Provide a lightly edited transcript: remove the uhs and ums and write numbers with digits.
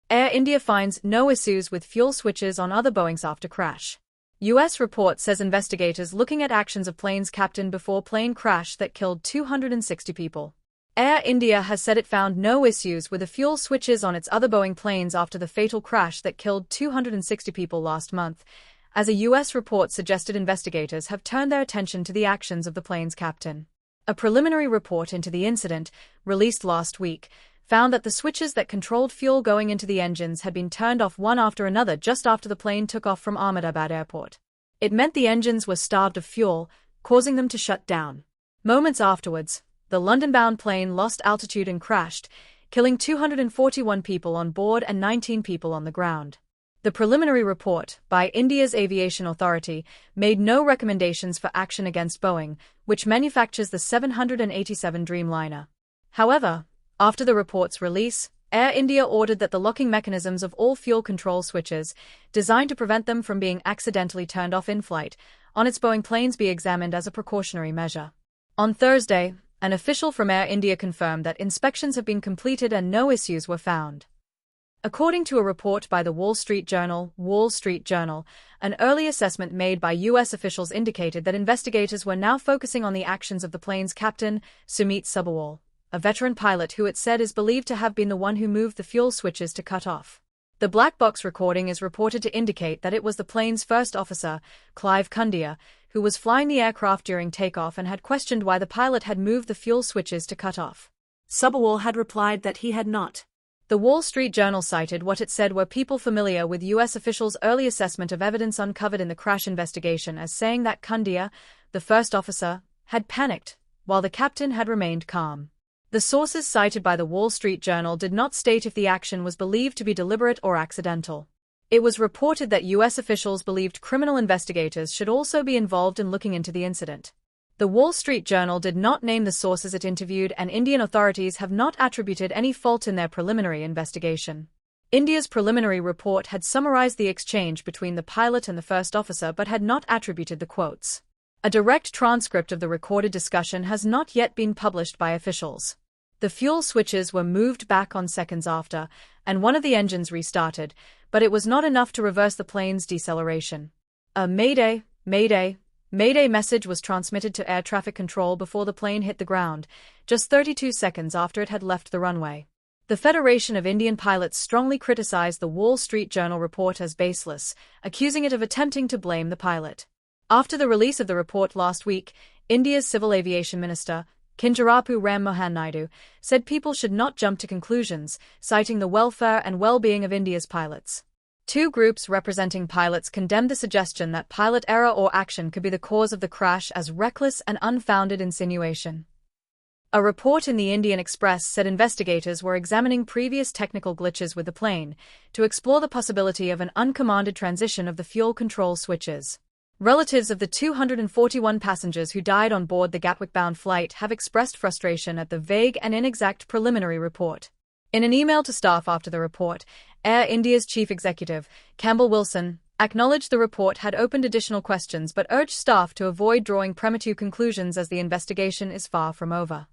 Air India finds no issues with fuel switches on other Boeings after crash. U.S. report says investigators looking at actions of plane's captain before plane crash that killed 260 people. Air India has said it found no issues with the fuel switches on its other Boeing planes after the fatal crash that killed 260 people last month, as a U.S. report suggested investigators have turned their attention to the actions of the plane's captain. A preliminary report into the incident, released last week, found that the switches that controlled fuel going into the engines had been turned off one after another just after the plane took off from Ahmedabad airport. It meant the engines were starved of fuel, causing them to shut down. Moments afterwards, the London-bound plane lost altitude and crashed, killing 241 people on board and 19 people on the ground. The preliminary report by India's Aviation Authority made no recommendations for action against Boeing, which manufactures the 787 Dreamliner. However, after the report's release, Air India ordered that the locking mechanisms of all fuel control switches, designed to prevent them from being accidentally turned off in flight, on its Boeing planes be examined as a precautionary measure. On Thursday, an official from Air India confirmed that inspections have been completed and no issues were found. According to a report by the Wall Street Journal, an early assessment made by U.S. officials indicated that investigators were now focusing on the actions of the plane's captain, Sumit Sabharwal, a veteran pilot who it said is believed to have been the one who moved the fuel switches to cut off. The black box recording is reported to indicate that it was the plane's first officer, Clive Cundia, who was flying the aircraft during takeoff and had questioned why the pilot had moved the fuel switches to cut off. Sabharwal had replied that he had not. The Wall Street Journal cited what it said were people familiar with U.S. officials' early assessment of evidence uncovered in the crash investigation as saying that Cundia, the first officer, had panicked, while the captain had remained calm. The sources cited by the Wall Street Journal did not state if the action was believed to be deliberate or accidental. It was reported that U.S. officials believed criminal investigators should also be involved in looking into the incident. The Wall Street Journal did not name the sources it interviewed, and Indian authorities have not attributed any fault in their preliminary investigation. India's preliminary report had summarized the exchange between the pilot and the first officer but had not attributed the quotes. A direct transcript of the recorded discussion has not yet been published by officials. The fuel switches were moved back on seconds after, and one of the engines restarted, but it was not enough to reverse the plane's deceleration. A "Mayday, Mayday, Mayday" message was transmitted to air traffic control before the plane hit the ground, just 32 seconds after it had left the runway. The Federation of Indian Pilots strongly criticized the Wall Street Journal report as baseless, accusing it of attempting to blame the pilot. After the release of the report last week, India's Civil Aviation Minister, Kinjarapu Ram Mohan Naidu, said people should not jump to conclusions, citing the welfare and well-being of India's pilots. Two groups representing pilots condemned the suggestion that pilot error or action could be the cause of the crash as reckless and unfounded insinuation. A report in the Indian Express said investigators were examining previous technical glitches with the plane to explore the possibility of an uncommanded transition of the fuel control switches. Relatives of the 241 passengers who died on board the Gatwick-bound flight have expressed frustration at the vague and inexact preliminary report. In an email to staff after the report, Air India's chief executive, Campbell Wilson, acknowledged the report had opened additional questions but urged staff to avoid drawing premature conclusions as the investigation is far from over.